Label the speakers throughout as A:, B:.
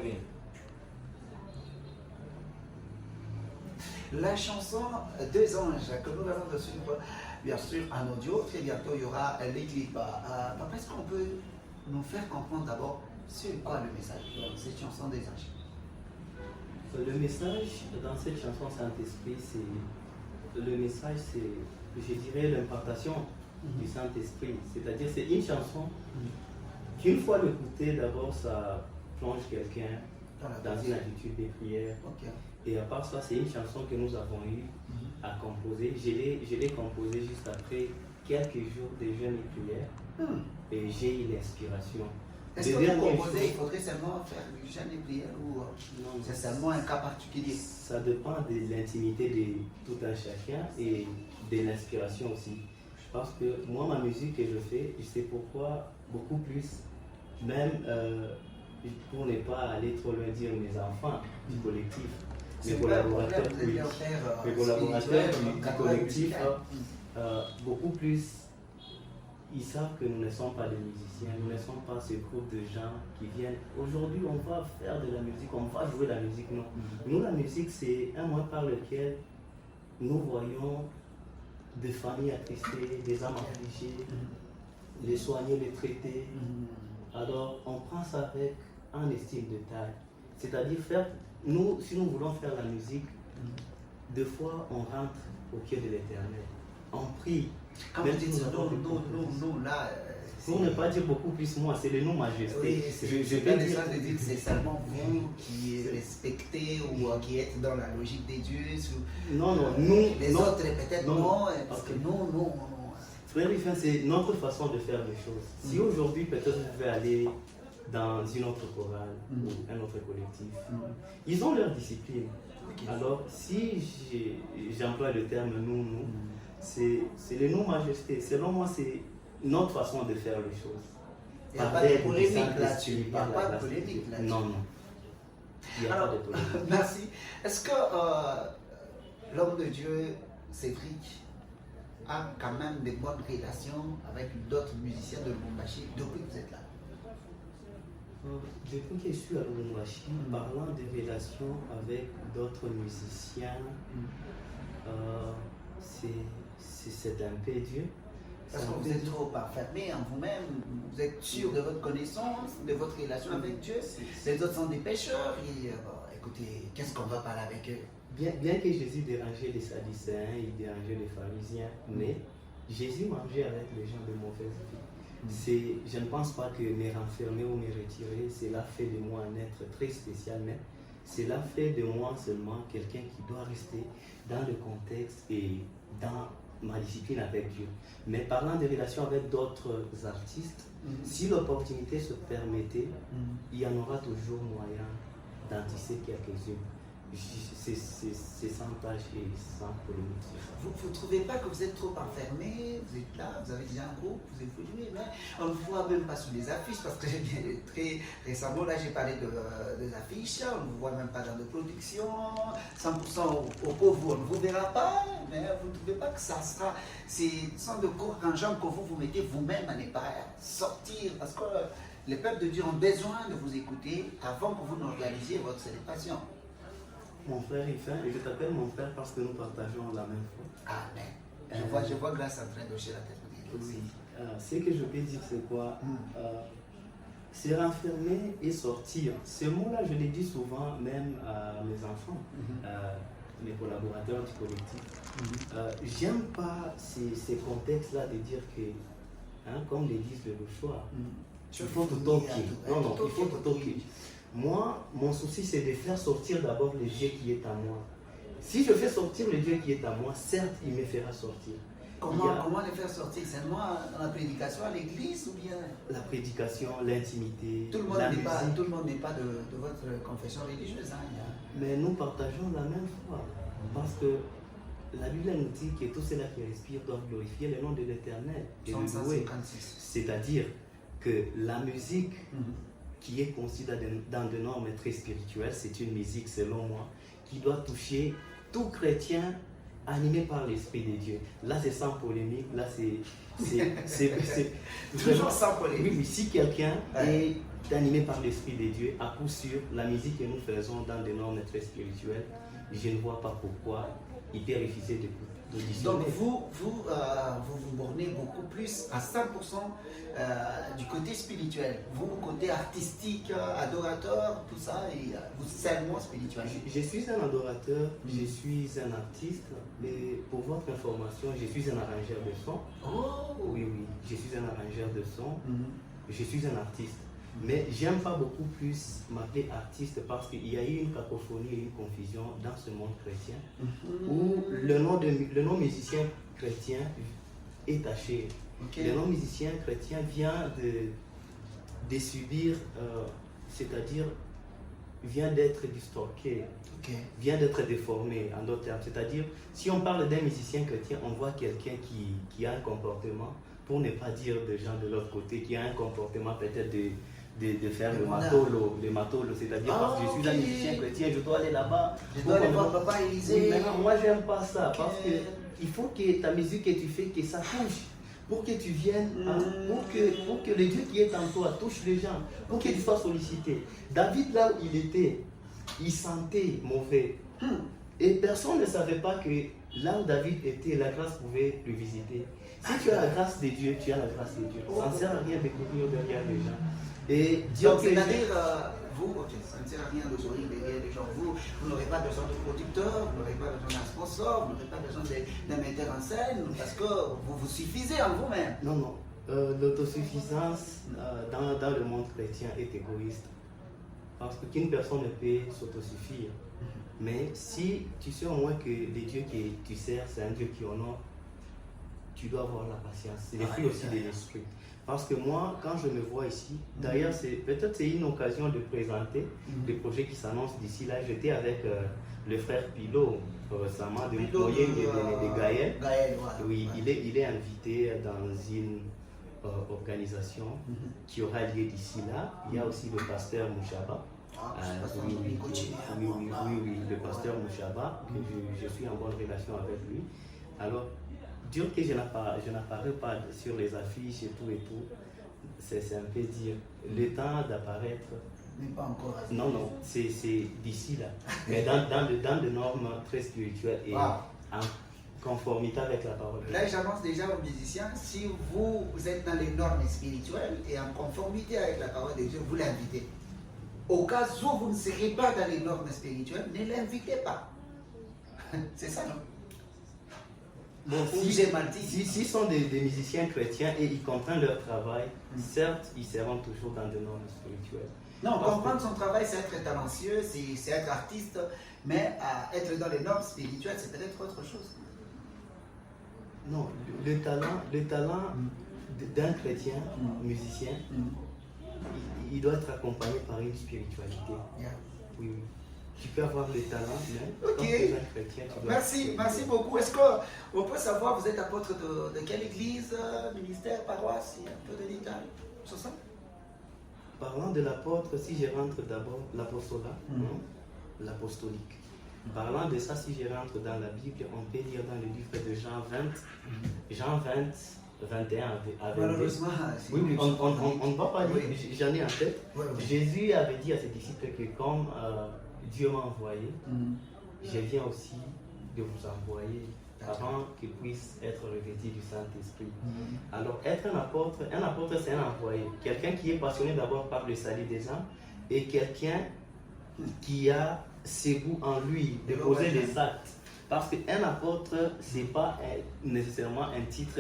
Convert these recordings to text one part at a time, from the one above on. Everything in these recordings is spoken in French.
A: bien.
B: La chanson Deux anges que nous allons de suivre, bien sûr, en audio. Très bientôt, il y aura les clips. Papa, est-ce qu'on peut nous faire comprendre d'abord sur quoi le message de cette chanson des anges?
C: Le message dans cette chanson Saint-Esprit, c'est le message, c'est, je dirais, l'impartation du Saint-Esprit. C'est-à-dire, c'est une chanson qu'une fois l'écoutée, d'abord, ça plonge quelqu'un dans une attitude de prière.
B: Okay.
C: Et à part ça, c'est une chanson que nous avons eu à composer. Je l'ai composée juste après quelques jours de jeûne et prière. Et j'ai eu l'inspiration.
B: Est-ce que pour composer, il faudrait seulement faire du jeûne et prière ou c'est seulement un cas particulier?
C: Ça dépend de l'intimité de tout un chacun et de l'inspiration aussi. Parce que moi, ma musique que je fais, je sais pourquoi beaucoup plus, même pour ne pas aller trop loin dire mes enfants du collectif, mes collaborateurs, du collectif, beaucoup plus, ils savent que nous ne sommes pas des musiciens, nous ne sommes pas ce groupe de gens qui viennent. Aujourd'hui, on va faire de la musique, on va jouer la musique. Non. Nous, la musique, c'est un moyen par lequel nous voyons des familles attristées, des âmes affligées, les soigner, les traiter. Alors, on prend ça avec un estime de taille. C'est-à-dire, nous, si nous voulons faire la musique, des fois, on rentre au pied de l'Éternel. On prie.
B: Quand vous dites nous, là...
C: Pour ne pas dire beaucoup plus moi, c'est le nom majesté.
B: Oui,
C: je vais dire
B: que c'est seulement vous qui respectez ou qui êtes dans la logique des dieux.
C: Non, nous.
B: Les autres, peut-être non, parce que non.
C: Frère Rifin, c'est notre façon de faire les choses. Si aujourd'hui, peut-être vous pouvez aller dans une autre chorale ou un autre collectif, ils ont leur discipline. Alors, si j'emploie le terme nous, c'est le nom majesté. Selon moi, c'est notre façon de faire les choses.
B: Il n'y a pas de polémique là-dessus. Il n'y a pas de polémique là-dessus.
C: Non. Il n'y a pas de polémique.
B: Merci. Est-ce que l'homme de Dieu, Cédric, a quand même de bonnes relations avec d'autres musiciens de Lubumbashi depuis que vous êtes là?
C: Depuis que je suis à Lubumbashi, parlant de relations avec d'autres musiciens, c'est un peu Dieu.
B: Parce que vous êtes trop enfermé en vous-même, vous êtes sûr de votre connaissance, de votre relation avec Dieu. Les autres sont des pécheurs. Et, écoutez, qu'est-ce qu'on va parler avec eux?
C: Bien que Jésus dérangeait les Sadducéens, il dérangeait les pharisiens, mais Jésus mangeait avec les gens de mauvaise vie. Je ne pense pas que me renfermer ou me retirer, cela fait de moi un être très spécial, mais cela fait de moi seulement quelqu'un qui doit rester dans le contexte et dans ma discipline avec Dieu. Mais parlant de relations avec d'autres artistes, si l'opportunité se permettait, il y en aura toujours moyen d'en tisser quelques-unes. C'est sans tâche et sans polémique.
B: Vous ne trouvez pas que vous êtes trop enfermé? Vous êtes là, vous avez déjà un groupe, vous évoluez, mais on ne vous voit même pas sur les affiches, parce que très récemment, là j'ai parlé des affiches, on ne vous voit même pas dans de production, 100% au pauvre, on ne vous verra pas, mais vous ne trouvez pas que ça sera, c'est sans de cours en jambes que vous mettez vous-même à ne pas sortir, parce que les peuples de Dieu ont besoin de vous écouter avant que vous n'organisiez votre célébration.
C: Mon frère Rifin, et je t'appelle mon frère parce que nous partageons la même foi.
B: Amen. Je vois Grâce en train d'hocher la tête.
C: Oui. Ce que je peux dire, c'est quoi? Se renfermer et sortir. Ce mot-là, je le dis souvent même à mes enfants, mes collaborateurs du collectif. J'aime pas ces contextes-là de dire que, comme le disent le choix, il faut tout toquer. Non, il faut tout toquer. Moi, mon souci, c'est de faire sortir d'abord le Dieu qui est à moi. Si je fais sortir le Dieu qui est à moi, certes, il me fera sortir.
B: Comment le faire sortir? Seulement dans la prédication à l'église ou bien? La
C: prédication, l'intimité,
B: tout le monde n'est pas de votre confession religieuse.
C: Mais nous partageons la même foi. Parce que la Bible nous dit que tous ceux-là qui respirent doivent glorifier le nom de l'Éternel et le louer. C'est-à-dire que la musique qui est conçue dans des normes très spirituelles, c'est une musique, selon moi, qui doit toucher tout chrétien animé par l'Esprit de Dieu. Là, c'est sans polémique, là, c'est
B: Toujours sans
C: oui,
B: polémique.
C: mais si quelqu'un est animé par l'Esprit de Dieu, à coup sûr, la musique que nous faisons dans des normes très spirituelles, je ne vois pas pourquoi il peut refuser d'auditionner.
B: Donc vous bornez beaucoup plus à 100% du côté spirituel. Vous, côté artistique, adorateur, tout ça, et vous seulement spirituel.
C: Je suis un adorateur, je suis un artiste, et pour votre information, je suis un arrangeur de son.
B: Oh.
C: Oui, je suis un arrangeur de son, je suis un artiste.
B: Mhm.
C: Mais j'aime pas beaucoup plus m'appeler artiste parce qu'il y a eu une cacophonie et une confusion dans ce monde chrétien où le nom musicien chrétien est taché.
B: Okay.
C: Le nom musicien chrétien vient de subir, c'est-à-dire vient d'être distorqué, vient d'être déformé en d'autres termes. C'est-à-dire, si on parle d'un musicien chrétien, on voit quelqu'un qui a un comportement, pour ne pas dire des gens de l'autre côté, qui a un comportement peut-être de faire le matolo, c'est-à-dire parce que je suis un musicien chrétien, je dois aller là-bas.
B: Je dois aller voir Papa Élisée.
C: Oui, maintenant, moi, j'aime pas ça, parce que il faut que ta musique que tu fais, que ça touche. Pour que tu viennes, pour que le Dieu qui est en toi touche les gens, pour que tu sois sollicité. David, là où il était, il sentait mauvais. Et personne ne savait pas que là où David était, la grâce pouvait le visiter. Si tu as la grâce de Dieu, tu as la grâce de Dieu. Ça ne sert à rien de courir derrière les gens. Et Dieu,
B: donc, c'est-à-dire, vous, ça ne sert à rien de courir derrière les gens. Vous n'aurez pas besoin de producteur, vous n'aurez pas besoin d'un sponsor, vous n'aurez pas besoin d'un metteur en scène, parce que vous vous suffisez en vous-même.
C: Non. L'autosuffisance dans le monde chrétien est égoïste. Parce qu'une personne ne peut s'autosuffire. Mais si tu sais au moins que le Dieu que tu sers, c'est un Dieu qui honore, tu dois avoir la patience. C'est le fruit aussi de l'esprit. Parce que moi, quand je me vois ici, d'ailleurs, peut-être c'est une occasion de présenter des projets qui s'annoncent d'ici là. J'étais avec le frère Pilot récemment de Moyen de Gaël. Oui, il est invité dans une organisation qui aura lieu d'ici là. Il y a aussi le pasteur Mouchaba. Oui, le pasteur Mouchaba, que je suis en bonne relation avec lui. Alors, dire que je n'apparais pas sur les affiches et tout, c'est un peu dire. Le temps d'apparaître.
B: Mais pas encore.
C: Non, c'est d'ici là. Mais dans des normes très spirituelles et en conformité avec la parole.
B: Là, j'annonce déjà aux musiciens, si vous êtes dans les normes spirituelles et en conformité avec la parole de Dieu, vous l'invitez. Au cas où vous ne serez pas dans les normes spirituelles, ne l'invitez pas. C'est ça, non?
C: Bon, s'ils sont des musiciens chrétiens et ils comprennent leur travail, certes, ils seront toujours dans des normes spirituelles.
B: Non, comprendre son travail, c'est être talentueux, c'est être artiste, mais être dans les normes spirituelles, c'est peut-être autre chose.
C: Non, le talent d'un chrétien, musicien, il doit être accompagné par une spiritualité. Oui. Tu peux avoir le talent, mais comme tu es un chrétien, tu dois...
B: Merci beaucoup. Est-ce qu'on peut savoir, vous êtes apôtre de quelle église, ministère, paroisse, un peu de détails sur ça?
C: Parlant de l'apôtre, si je rentre d'abord l'apostolat, l'apostolique. Parlant de ça, si je rentre dans la Bible, on peut lire dans le livre de Jean 20, 21 à 22.
B: Malheureusement,
C: oui, on ne va pas lire, j'en ai en tête.
B: Oui.
C: Jésus avait dit à ses disciples que comme Dieu m'a envoyé, je viens aussi de vous envoyer avant qu'il puisse être revêtu du Saint-Esprit. Alors, être un apôtre c'est un envoyé. Quelqu'un qui est passionné d'abord par le salut des âmes et quelqu'un qui a ce goût en lui de poser des actes. Parce qu'un apôtre, ce n'est pas nécessairement un titre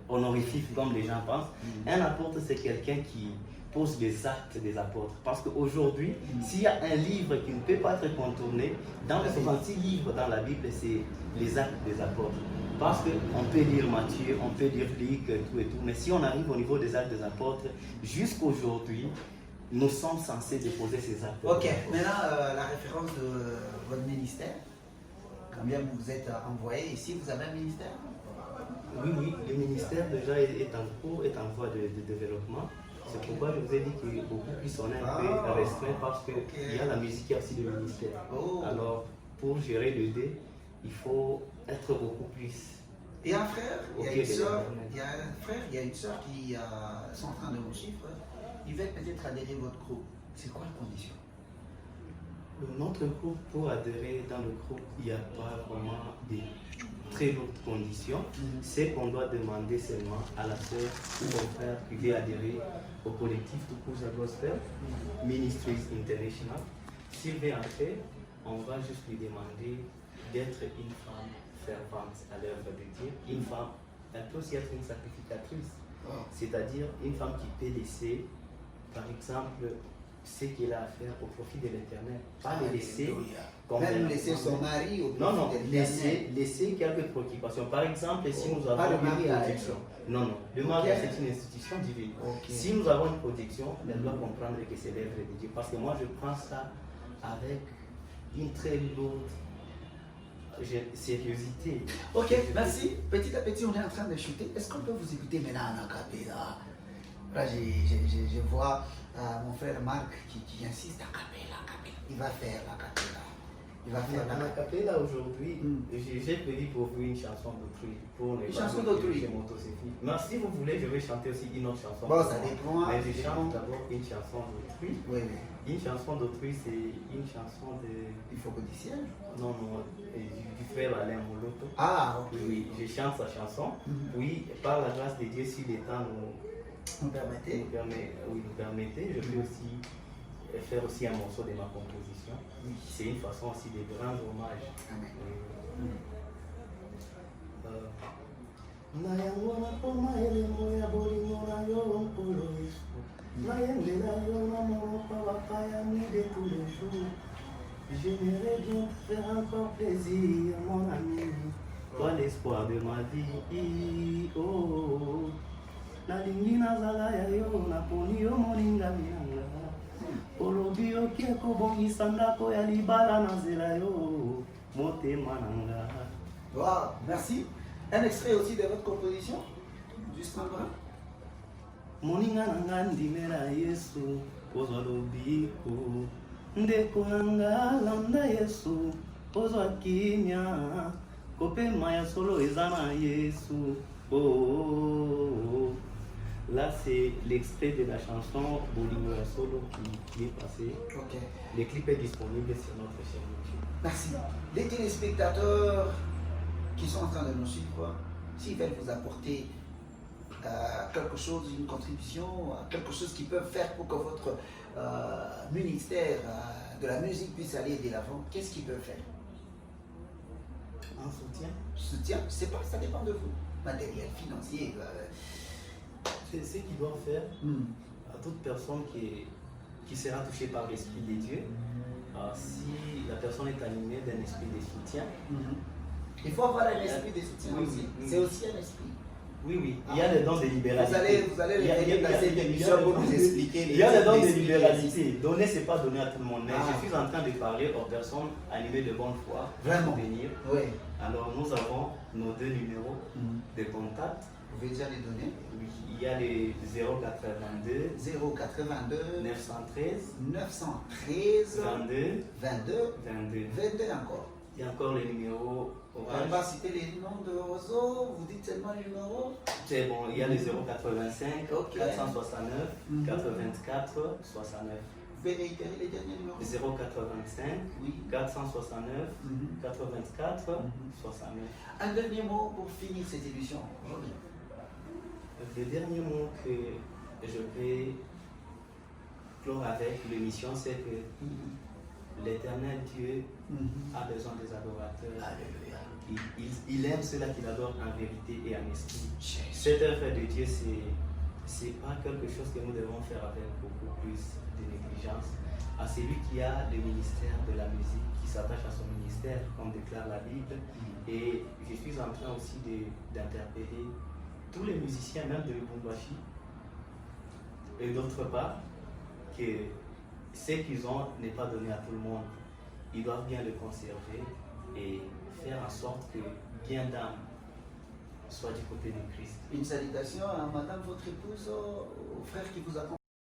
C: honorifique comme les gens pensent. Un apôtre, c'est quelqu'un qui pose les actes des apôtres. Parce qu'aujourd'hui, s'il y a un livre qui ne peut pas être contourné, dans les 66 livres dans la Bible, c'est les actes des apôtres. Parce qu'on peut lire Matthieu, on peut lire Luc, tout et tout, mais si on arrive au niveau des actes des apôtres, jusqu'aujourd'hui, nous sommes censés déposer ces actes.
B: Ok, maintenant la référence de votre ministère. Combien vous êtes envoyé ici? Vous avez un ministère?
C: Oui, le ministère déjà est en cours, est en voie de développement. C'est pourquoi je vous ai dit que beaucoup plus on est un peu restreint parce qu'il y a la musique, il y a aussi le ministère. Alors, pour gérer le dé, il faut être beaucoup plus.
B: Et un frère, il y a
C: Ok,
B: une sœur,
C: l'éternel.
B: il y a un frère, il y a une sœur qui sont en train de vous suivre. Ils veulent peut-être adhérer à votre groupe. C'est quoi la condition?
C: Notre groupe, pour adhérer dans le groupe, il n'y a pas vraiment de très lourdes conditions. C'est qu'on doit demander seulement à la sœur ou au frère qui veut adhérer au collectif Tukuza Gospel Ministries International. S'il veut entrer, on va juste lui demander d'être une femme fervente à l'œuvre de Dieu. Une femme, elle peut aussi être une sacrificatrice, c'est-à-dire une femme qui peut laisser, par exemple, ce qu'elle a à faire au profit de l'Éternel. Pas le laisser comme
B: même laisser son mari au
C: non, non,
B: profit de l'Éternel.
C: laisser quelques préoccupations. Par exemple, si nous
B: Pas
C: avons
B: le
C: une
B: mariage.
C: protection. Non, non, le mariage c'est une institution divine. Si nous avons une protection, elle doit comprendre que c'est l'œuvre de Dieu. Parce que moi je prends ça avec une très lourde sérieuxité.
B: Ok, merci. Petit à petit, on est en train de chuter. Est-ce qu'on peut vous écouter maintenant en acapella? Là, je vois mon frère Marc qui insiste à capella. Il va faire la capella. Il va faire
C: En
B: la capella.
C: acapella aujourd'hui, j'ai prévu pour vous une chanson d'autrui.
B: Une chanson d'autrui.
C: Mais si vous voulez, je vais chanter aussi une autre chanson.
B: Bon, ça dépend.
C: Mais je chante d'abord une chanson d'autrui.
B: Oui, oui.
C: Une chanson d'autrui, c'est une chanson de.
B: Il faut que tu sièges.
C: Non, non, du frère Alain Moloto.
B: Ah, ok.
C: Oui, je chante sa chanson. Oui, par la grâce de Dieu, si le temps
B: Vous permettez?
C: nous permettait, je peux aussi faire aussi un morceau de ma composition.
B: Oui.
C: C'est une façon aussi de rendre hommage.
B: Amen.
C: Nayango nakoma elemo ya bolingo na yo nkolo Yesu. Nayembela yo na monoko bapayani de tous les jours. J'aimerais bien te faire encore plaisir, mon ami. Toi l'espoir de ma vie. Oh, oh, oh. Nalingi nazala ya yo naponi yo molingami nanga. Olobi okie kobongisa ndako ya libala na nzela yo motema nanga.
B: Wow, merci. Un extrait aussi de votre composition? Juste un bras.
C: Moninga nanga ndimela Yesu ozwa lobiko. Ndeko nanga landa Yesu ozwa kimia. Kopema ya solo eza na Yesu. Oh, oh, oh. Là, c'est l'extrait de la chanson Bolingo ya Solo qui est passé.
B: Ok.
C: Le clip est disponible sur notre chaîne YouTube.
B: Merci. Les téléspectateurs qui sont en train de nous suivre, s'ils veulent vous apporter quelque chose, une contribution, quelque chose qu'ils peuvent faire pour que votre ministère de la musique puisse aller de l'avant, qu'est-ce qu'ils peuvent faire?
C: Un soutien.
B: Soutien, je ne sais pas, ça dépend de vous. Matériel, financier.
C: C'est ce qu'ils doivent faire à toute personne qui sera touchée par l'Esprit de Dieu. Si la personne est animée d'un esprit de soutien.
B: Il faut avoir un esprit de soutien
C: Oui,
B: aussi.
C: oui.
B: C'est aussi un esprit.
C: Oui, oui. Il y a les dons de libéralité.
B: Vous allez revenir dans cette émission pour nous expliquer.
C: Il y a les dons de
B: esprits qui existent.
C: libéralité. Donner, ce n'est pas donner à tout le monde. Mais
B: Ah.
C: je suis en train de parler aux personnes animées de bonne foi.
B: Vraiment.
C: Venir.
B: Oui.
C: Alors, nous avons nos deux numéros de contact.
B: Vous pouvez déjà les donner.
C: Oui, il y a les 082
B: 082
C: 913
B: 913
C: 22
B: 22
C: 22.
B: 22 encore.
C: Il y a encore les numéros
B: On va
C: orange.
B: pas citer les noms de Roseau, vous dites seulement les numéros.
C: C'est bon, il y a les 085
B: Ok.
C: 469 84 69.
B: Vous pouvez réitérer les derniers numéros.
C: 085
B: Oui.
C: 469
B: Mhm.
C: 84 69.
B: Un dernier mot pour finir cette émission aujourd'hui.
C: Le dernier mot que je vais clore avec l'émission, c'est que l'Éternel Dieu a besoin des adorateurs.
B: Alléluia.
C: Il aime ceux-là qui l'adorent en vérité et en esprit.
B: Jésus.
C: Cette œuvre de Dieu, c'est pas quelque chose que nous devons faire avec beaucoup plus de négligence. À celui qui a le ministère de la musique, qui s'attache à son ministère, comme déclare la Bible. Et je suis en train aussi d'interpeller tous les musiciens, même de Lubumbashi, et d'autre part, que ce qu'ils ont n'est pas donné à tout le monde. Ils doivent bien le conserver et faire en sorte que bien d'âme soit du côté de Christ.
B: Une salutation à madame, votre épouse, aux frères qui vous accompagnent.